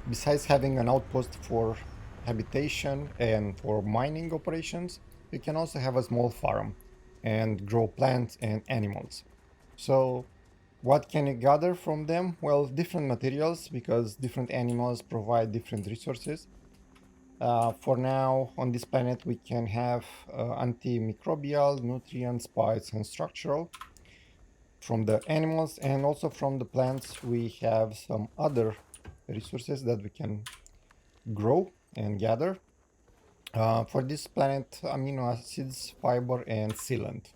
Besides having an outpost for habitation and for mining operations, you can also have a small farm and grow plants and animals. So what can you gather from them? Well, different materials, because different animals provide different resources. For now, on this planet, we can have antimicrobial, nutrient, spice, and structural from the animals, and also from the plants we have some other resources that we can grow and gather. For this planet, amino acids, fiber, and sealant.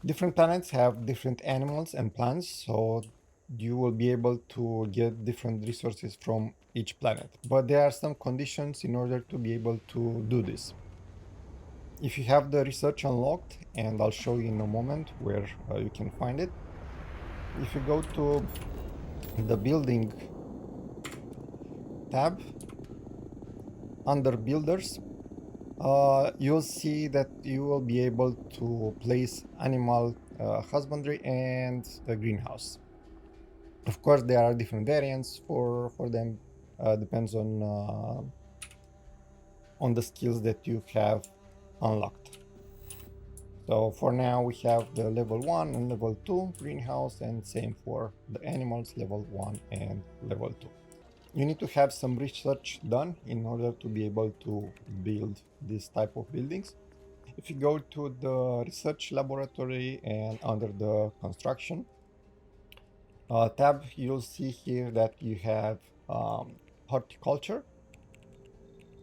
Different planets have different animals and plants, so you will be able to get different resources from each planet. But there are some conditions in order to be able to do this. If you have the research unlocked, and I'll show you in a moment where you can find it. If you go to the building tab under builders, you'll see that you will be able to place animal husbandry and a greenhouse. Of course, there are different variants for them. Depends on the skills that you have unlocked. So for now, we have the level 1 and level 2 greenhouse, and same for the animals, level 1 and level 2. You need to have some research done in order to be able to build this type of buildings. If you go to the research laboratory and under the construction tab, you'll see here that you have horticulture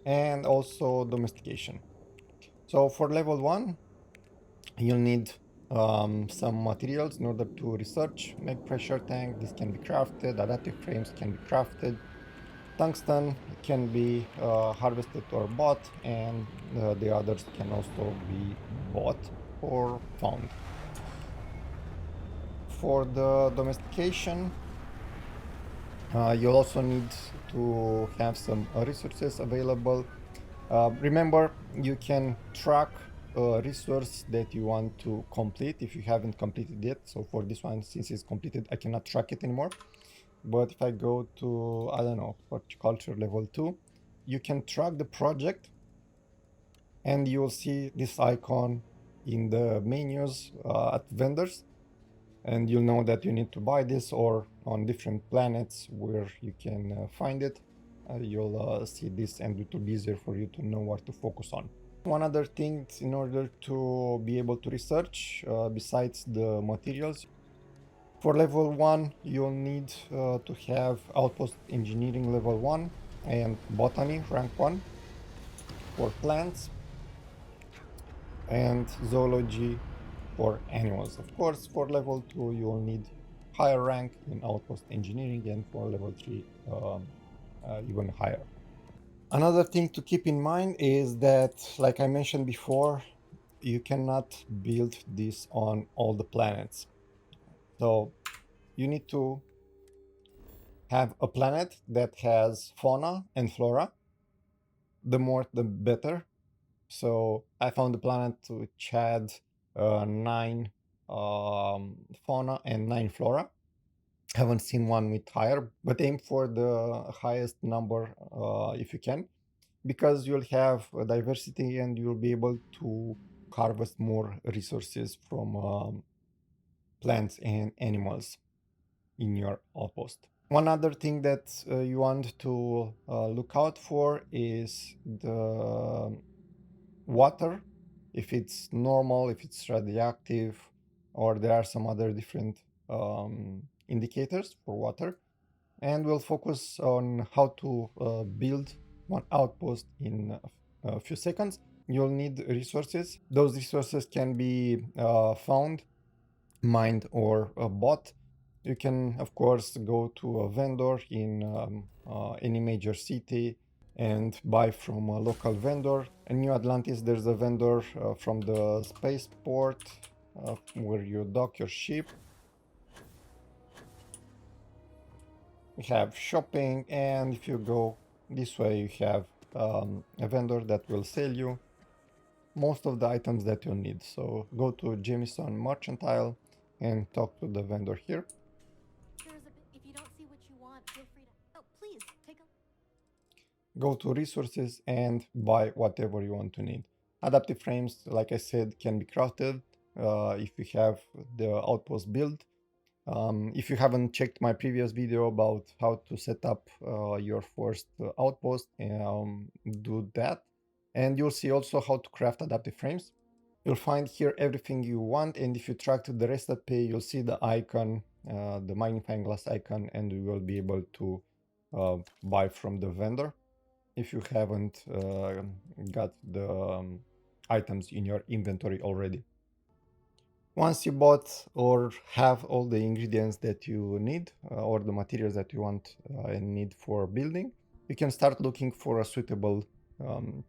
and also domestication. So for level 1, you'll need some materials in order to research. Make pressure tank, this can be crafted. Adaptive frames can be crafted. Tungsten can be harvested or bought, and the others can also be bought or found. For the domestication, you'll also need to have some resources available. Remember, you can track a resource that you want to complete if you haven't completed yet. So for this one, since it's completed, I cannot track it anymore. But if I go to, I don't know, horticulture level 2, you can track the project, and you'll see this icon in the menus at vendors, and you'll know that you need to buy this, or on different planets where you can find it, you'll see this, and it will be easier for you to know what to focus on. One other thing, in order to be able to research, besides the materials, for level 1, you'll need to have Outpost Engineering level 1 and Botany rank 1 for plants, and Zoology for animals. Of course, for level 2, you'll need higher rank in Outpost Engineering, and for level 3, even higher. Another thing to keep in mind is that, like I mentioned before, you cannot build this on all the planets. So you need to have a planet that has fauna and flora. The more, the better. So I found a planet which had 9 fauna and 9 flora. Haven't seen one with higher, but aim for the highest number if you can, because you'll have a diversity and you'll be able to harvest more resources from plants and animals in your outpost. One other thing that you want to look out for is the water, if it's normal, if it's radioactive, or there are some other different indicators for water. And we'll focus on how to build one outpost in a few seconds. You'll need resources. Those resources can be found, mined, or bought. You can, of course, go to a vendor in any major city and buy from a local vendor. In New Atlantis, there's a vendor from the spaceport where you dock your ship. You have shopping, and if you go this way, you have a vendor that will sell you most of the items that you need. So go to Jamison Mercantile and talk to the vendor here. If you don't see what you want, feel free to. Oh, please, take go to resources and buy whatever you want to need. Adaptive frames, like I said, can be crafted if you have the Outpost build. If you haven't checked my previous video about how to set up your first Outpost, do that. And you'll see also how to craft adaptive frames. You'll find here everything you want, and if you track to the recipe, you'll see the icon, the magnifying glass icon, and you will be able to buy from the vendor if you haven't got the items in your inventory already. Once you bought or have all the ingredients that you need or the materials that you want and need for building, you can start looking for a suitable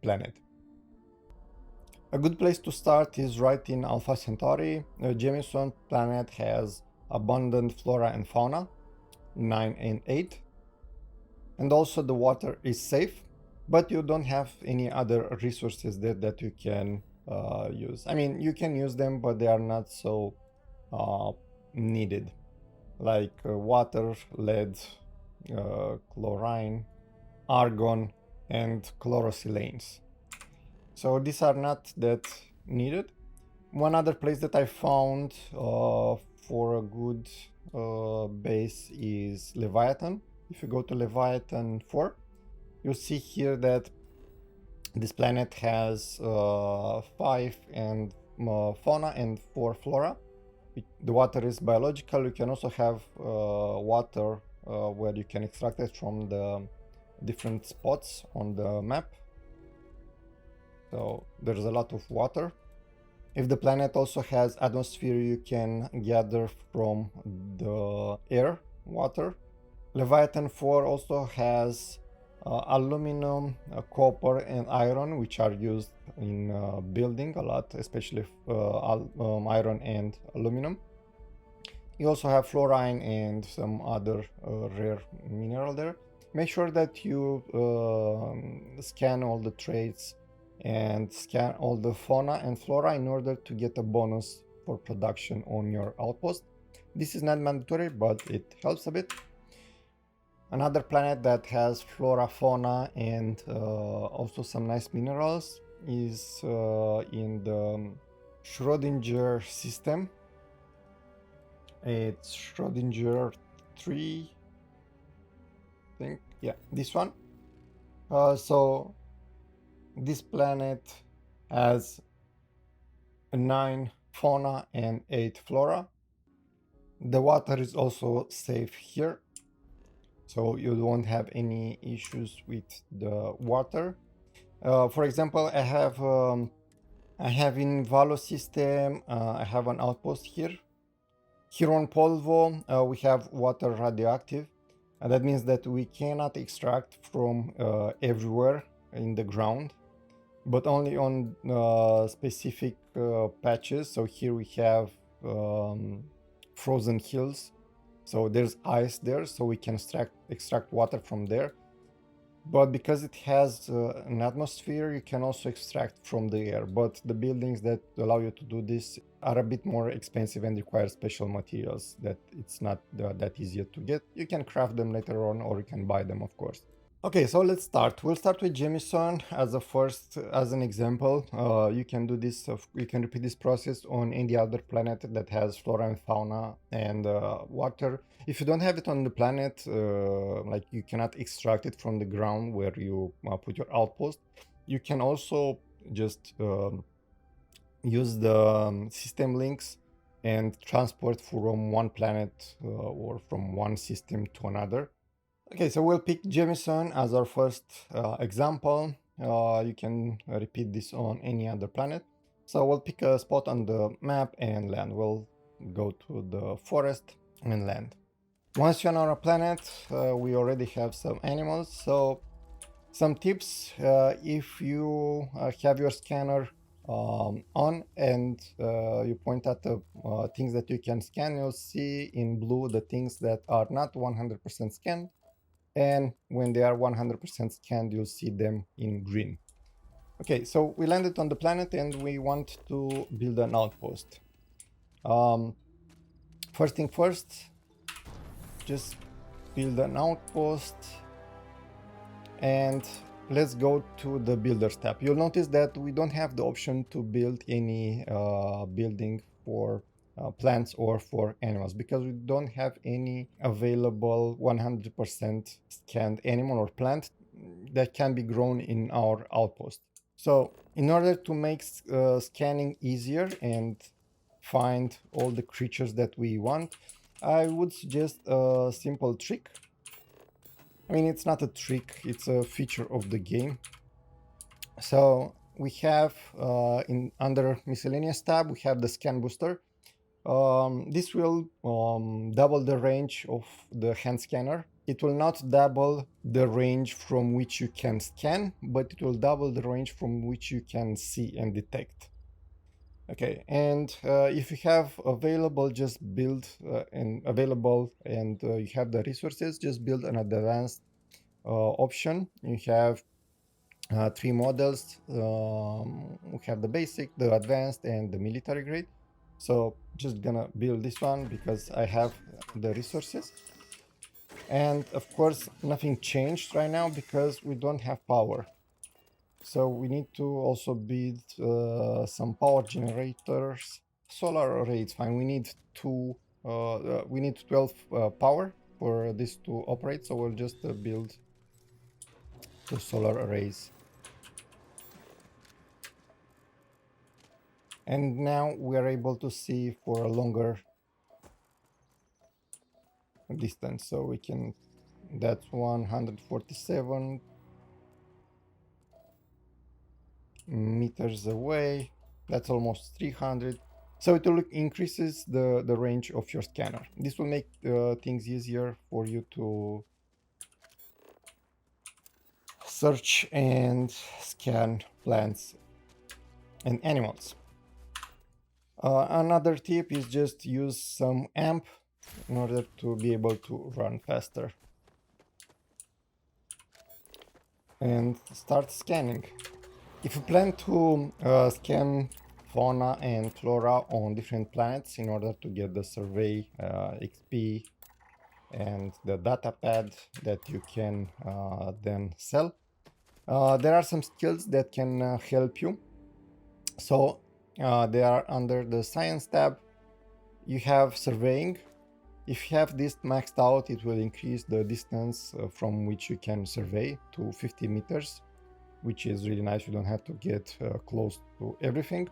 planet. A good place to start is right in Alpha Centauri. Jameson planet has abundant flora and fauna, 9 and 8. And also the water is safe, but you don't have any other resources that you can use. I mean, you can use them, but they are not so needed, like water, lead, chlorine, argon, and chlorosilanes. So these are not that needed. One other place that I found for a good base is Leviathan. If you go to Leviathan 4, you'll see here that this planet has 5 and fauna and 4 flora. The water is biological. You can also have water where you can extract it from the different spots on the map. So there's a lot of water. If the planet also has atmosphere, you can gather from the air water. Leviathan 4 also has aluminum, copper, and iron, which are used in building a lot, especially iron and aluminum. You also have fluorine and some other rare mineral there. Make sure that you scan all the traits and scan all the fauna and flora in order to get a bonus for production on your outpost. This is not mandatory, but it helps a bit. Another planet that has flora, fauna, and also some nice minerals is in the Schrödinger system. It's Schrödinger 3, I think. Yeah, this one. So this planet has 9 fauna and 8 flora. The water is also safe here, so you won't have any issues with the water. For example, I have in Valo system, I have an outpost here. Here on Polvo, we have water radioactive. And that means that we cannot extract from everywhere in the ground, but only on specific patches. So here we have frozen hills. So there's ice there, so we can extract water from there. But because it has an atmosphere, you can also extract from the air. But the buildings that allow you to do this are a bit more expensive and require special materials that it's not that easy to get. You can craft them later on, or you can buy them, of course. Okay, so let's start. We'll start with Jameson as an example. You can do this, you can repeat this process on any other planet that has flora and fauna and water. If you don't have it on the planet, like you cannot extract it from the ground where you put your outpost, you can also just use the system links and transport from one planet or from one system to another. Okay, so we'll pick Jameson as our first example. You can repeat this on any other planet. So we'll pick a spot on the map and land. We'll go to the forest and land. Once you're on our planet, we already have some animals. So some tips, if you have your scanner on and you point at the things that you can scan, you'll see in blue the things that are not 100% scanned. And when they are 100% scanned, you'll see them in green. Okay, so we landed on the planet and we want to build an outpost. First thing first, just build an outpost. And let's go to the builders tab. You'll notice that we don't have the option to build any building for plants or for animals because we don't have any available 100% scanned animal or plant that can be grown in our outpost. So in order to make scanning easier and find all the creatures that we want, I would suggest a simple trick. I mean, it's not a trick, it's a feature of the game. So we have in under miscellaneous tab, we have the scan booster. This will double the range of the hand scanner. It will not double the range from which you can scan, but it will double the range from which you can see and detect. Okay, and if you have available, just build and available, and you have the resources, just build an advanced option. You have three models. We have the basic, the advanced, and the military grade. So just gonna build this one because I have the resources. And of course, nothing changed right now because we don't have power. So we need to also build some power generators. Solar array, it's fine. We need we need 12 power for this to operate. So we'll just build the solar arrays. And now we are able to see for a longer distance. So we can, that's 147 meters away. That's almost 300. So it will increases the range of your scanner. This will make things easier for you to search and scan plants and animals. Another tip is just use some AMP in order to be able to run faster. And start scanning. If you plan to scan fauna and flora on different planets in order to get the survey XP and the data pad that you can then sell, there are some skills that can help you. So they are under the science tab. You have surveying. If you have this maxed out, it will increase the distance from which you can survey to 50 meters, which is really nice. You don't have to get close to everything.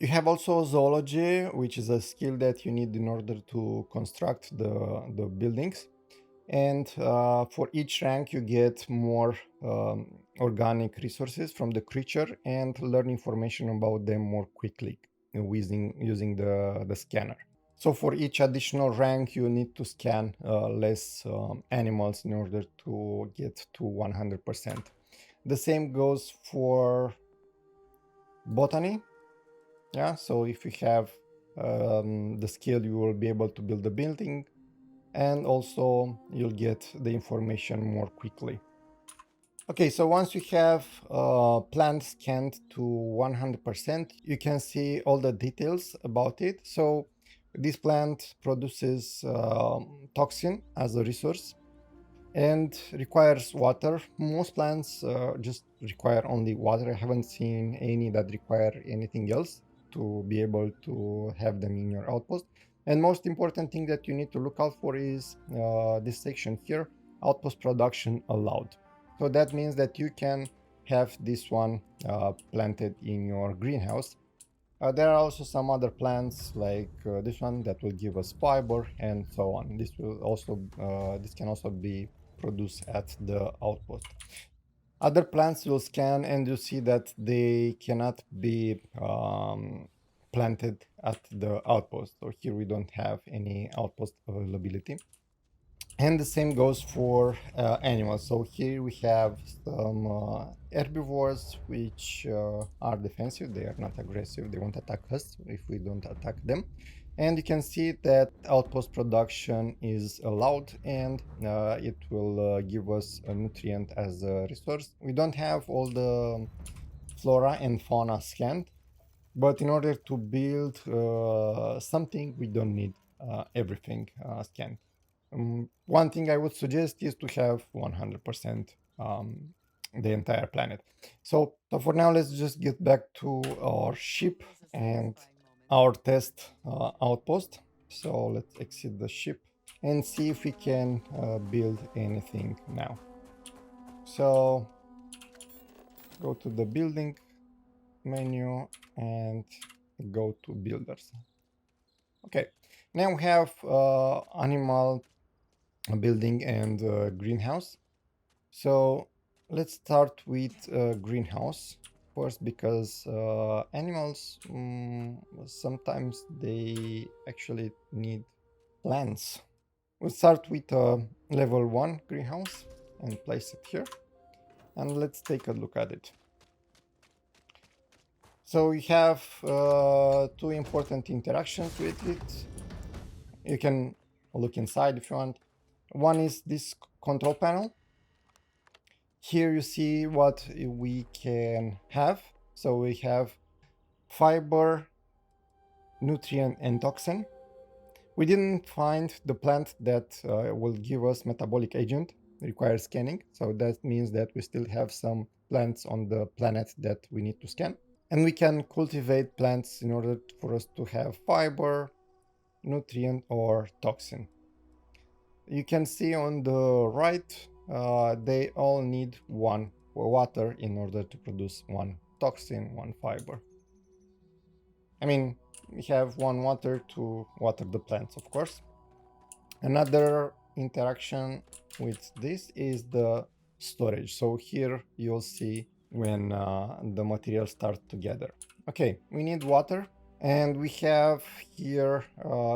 You have also zoology, which is a skill that you need in order to construct the buildings. And for each rank, you get more organic resources from the creature and learn information about them more quickly using the scanner. So for each additional rank, you need to scan less animals in order to get to 100%. The same goes for botany. Yeah, so if you have the skill, you will be able to build a building, and also you'll get the information more quickly. Okay, so once you have plant scanned to 100%, you can see all the details about it. So this plant produces toxin as a resource and requires water. Most plants just require only water. I haven't seen any that require anything else to be able to have them in your outpost. And most important thing that you need to look out for is this section here, outpost production allowed. So that means that you can have this one planted in your greenhouse. There are also some other plants like this one that will give us fiber and so on. This will also this can also be produced at the outpost. Other plants will scan and you see that they cannot be planted at the outpost. So here we don't have any outpost availability. And the same goes for animals. So here we have some herbivores which are defensive. They are not aggressive. They won't attack us if we don't attack them. And you can see that outpost production is allowed, and it will give us a nutrient as a resource. We don't have all the flora and fauna scanned, but in order to build something, we don't need everything scanned. One thing I would suggest is to have 100% the entire planet. So for now, let's just get back to our ship and our test outpost. So let's exit the ship and see if we can build anything now. So go to the building menu and go to builders. Okay, now we have animal building and greenhouse. So let's start with greenhouse first, because animals sometimes they actually need plants. We'll start with level 1 greenhouse and place it here, and let's take a look at it. So we have two important interactions with it. You can look inside if you want. One is this control panel. Here you see what we can have. So we have fiber, nutrient, and toxin. We didn't find the plant that will give us metabolic agent, requires scanning. So that means that we still have some plants on the planet that we need to scan. And we can cultivate plants in order for us to have fiber, nutrient, or toxin. You can see on the right, they all need one water in order to produce one toxin, one fiber. I mean, we have one water to water the plants, of course. Another interaction with this is the storage. So here you'll see when the materials start together. Okay, we need water. And we have here,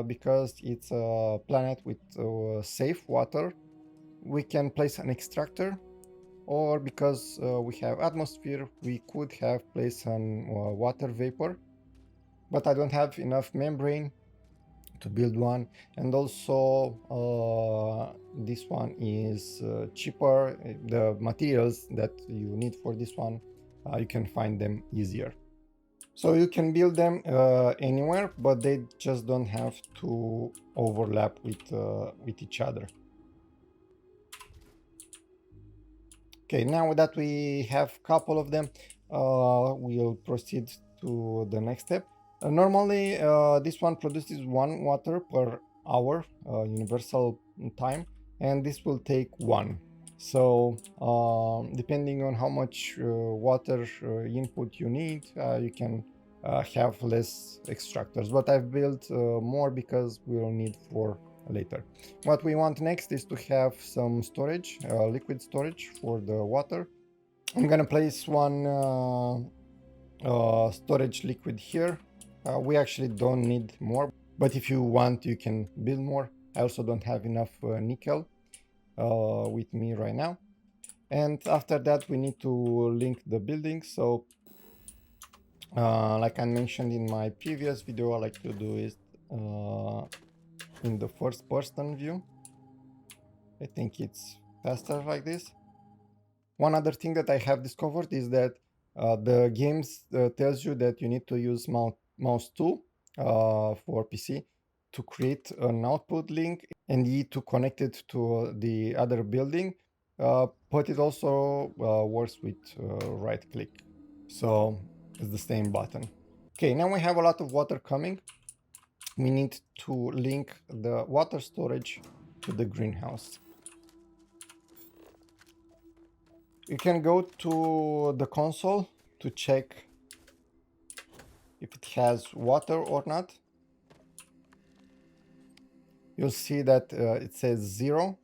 because it's a planet with safe water, we can place an extractor, or because we have atmosphere, we could have placed an water vapor, but I don't have enough membrane to build one. And also this one is cheaper. The materials that you need for this one, you can find them easier. So you can build them anywhere, but they just don't have to overlap with each other. Okay, now that we have a couple of them, we'll proceed to the next step. Normally, this one produces 1 water per hour, universal time, and this will take 1. So depending on how much water input you need, you can have less extractors, but I've built more because we'll need 4 later. What we want next is to have some storage, liquid storage for the water. I'm gonna place one storage liquid here. We actually don't need more, but if you want, you can build more. I also don't have enough nickel with me right now. And after that, we need to link the building. So like I mentioned in my previous video, I like to do is in the first person view. I think it's faster like this. One other thing that I have discovered is that the games tells you that you need to use mouse 2 for PC to create an output link, and E to connect it to the other building, but it also works with right click. So it's the same button. Okay, now we have a lot of water coming. We need to link the water storage to the greenhouse. You can go to the console to check if it has water or not. You'll see that it says 0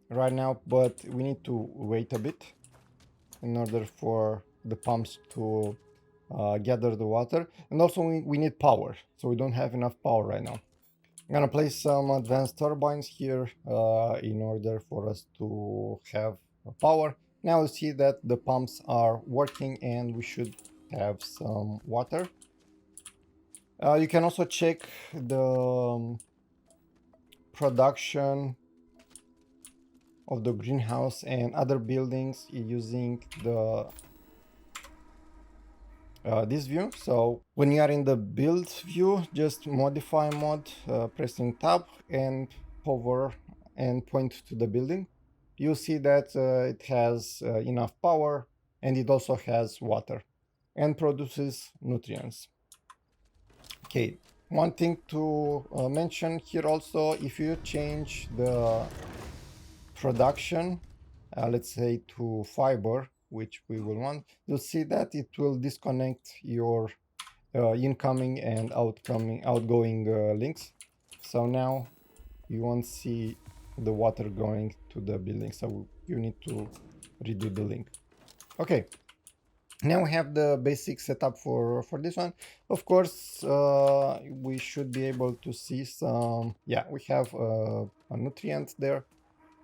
right now, but we need to wait a bit in order for the pumps to gather the water. And also we need power, so we don't have enough power right now. I'm gonna place some advanced turbines here in order for us to have power. Now you see that the pumps are working and we should have some water. You can also check the production of the greenhouse and other buildings using the this view. So when you are in the build view, just modify mod, pressing tab and hover and point to the building. you see that it has enough power, and it also has water and produces nutrients. Okay, one thing to mention here also, if you change the production, let's say to fiber, which we will want, you'll see that it will disconnect your incoming and outgoing links. So now you won't see the water going to the building, so you need to redo the link. Okay, now we have the basic setup for this one. Of course, we should be able to see some, yeah, we have a nutrient there.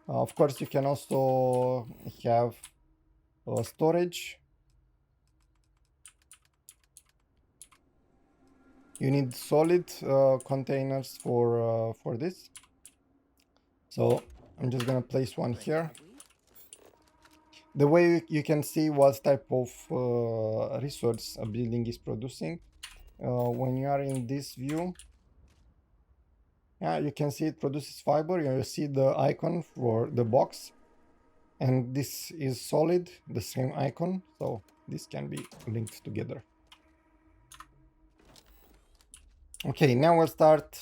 Of course, you can also have storage. You need solid containers for this. So I'm just gonna place one here. The way you can see what type of resource a building is producing, when you are in this view, yeah, you can see it produces fiber. You see the icon for the box, and this is solid, the same icon, so this can be linked together. Okay, now we'll start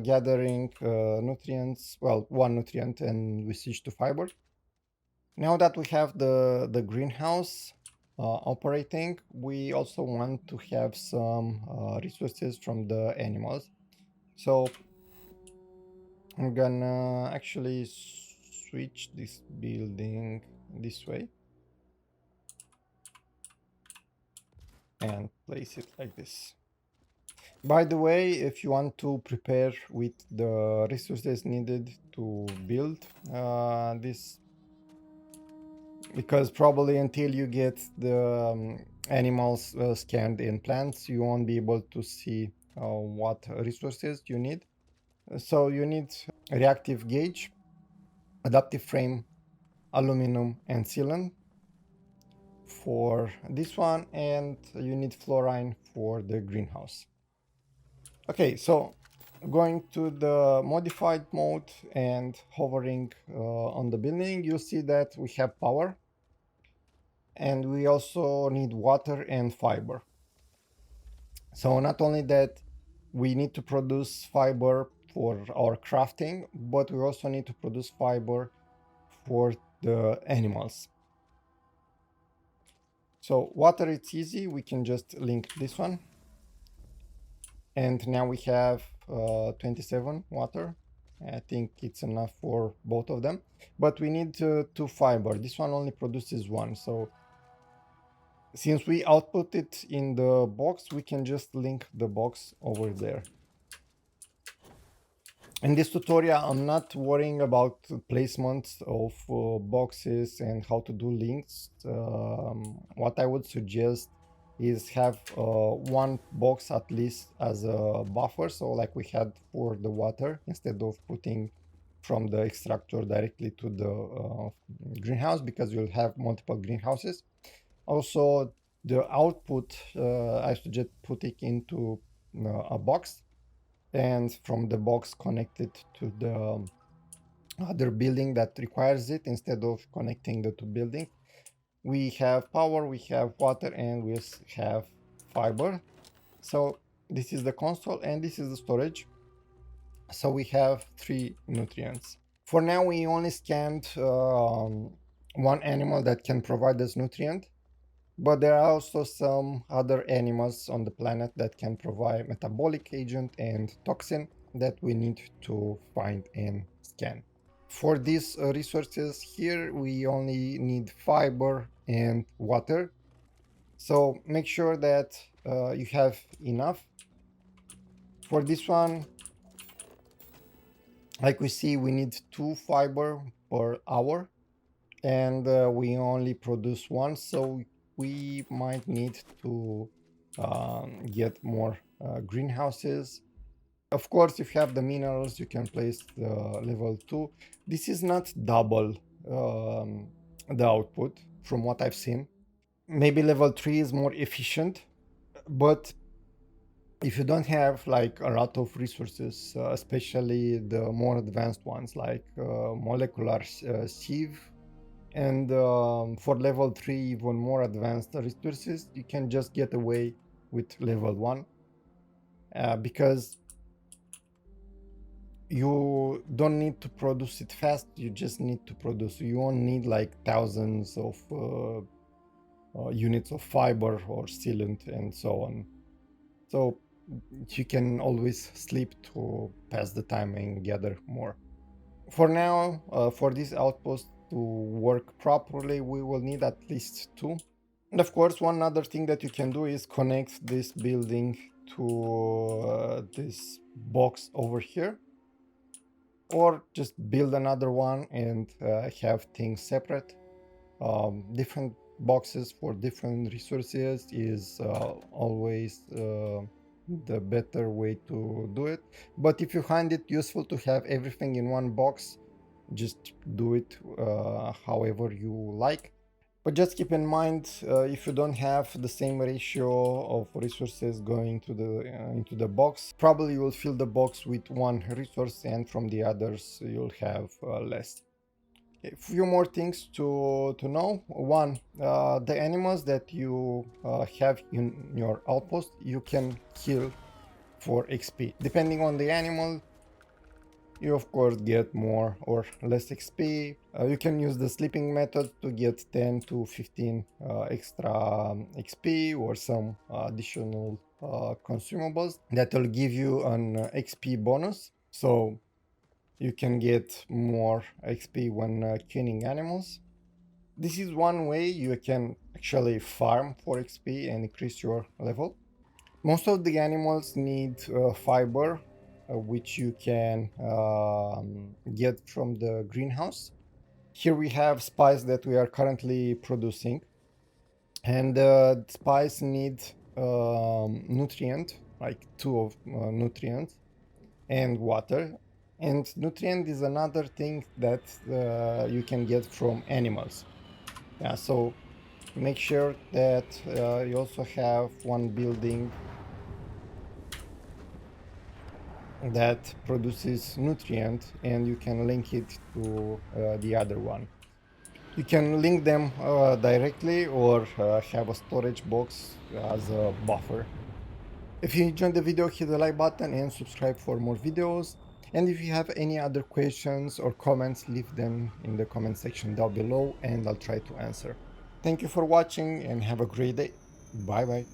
gathering nutrients, well, one nutrient, and we switch to fiber. Now that we have the greenhouse operating, we also want to have some resources from the animals. So I'm gonna actually switch this building this way and place it like this. By the way, if you want to prepare with the resources needed to build this, because probably until you get the animals scanned in plants, you won't be able to see what resources you need. So you need reactive gauge, adaptive frame, aluminum, and sealant for this one, and you need fluorine for the greenhouse. Okay, so going to the modified mode and hovering on the building, you see that we have power, and we also need water and fiber. So not only that, we need to produce fiber for our crafting, but we also need to produce fiber for the animals. So water, it's easy, we can just link this one. And now we have 27 water. I think it's enough for both of them, but we need two fiber. This one only produces one, so since we output it in the box, we can just link the box over there. In this tutorial, I'm not worrying about placement of boxes and how to do links. What I would suggest is have one box at least as a buffer, so like we had for the water, instead of putting from the extractor directly to the greenhouse, because you'll have multiple greenhouses. Also, the output, I suggest putting into a box, and from the box connected to the other building that requires it, instead of connecting the two buildings. We have power, we have water, and we have fiber. So this is the console and this is the storage. So we have 3 nutrients. For now, we only scanned one animal that can provide us nutrient, but there are also some other animals on the planet that can provide metabolic agent and toxin that we need to find and scan. For these resources here, we only need fiber and water. So make sure that you have enough. For this one, like we see, we need 2 fiber per hour, and we only produce 1, so we might need to get more greenhouses. Of course, if you have the minerals, you can place the level 2. This is not double the output from what I've seen. Maybe level 3 is more efficient, but If you don't have like a lot of resources, especially the more advanced ones like molecular sieve, and for level 3 even more advanced resources, you can just get away with level 1, because you don't need to produce it fast, you just need to produce. You won't need like thousands of units of fiber or sealant and so on. So you can always sleep to pass the time and gather more. For now, for this outpost to work properly, we will need at least 2. And of course, one other thing that you can do is connect this building to this box over here, or just build another one and have things separate. Different boxes for different resources is always the better way to do it. But if you find it useful to have everything in one box, just do it however you like. But just keep in mind, if you don't have the same ratio of resources going to into the box, probably you will fill the box with one resource, and from the others you'll have less. A few more things to know. One, the animals that you have in your outpost, you can kill for XP. Depending on the animal, you of course get more or less XP. You can use the sleeping method to get 10 to 15 extra XP, or some additional consumables that will give you an XP bonus. So you can get more XP when killing animals. This is one way you can actually farm for XP and increase your level. Most of the animals need fiber, which you can get from the greenhouse. Here we have spice that we are currently producing, and spice need nutrient, like 2 of nutrients, and water. And nutrient is another thing that you can get from animals. Yeah, so make sure that you also have one building that produces nutrient, and you can link it to the other one. You can link them directly, or have a storage box as a buffer. If you enjoyed the video, hit the like button and subscribe for more videos. And if you have any other questions or comments, leave them in the comment section down below and I'll try to answer. Thank you for watching and have a great day. Bye bye.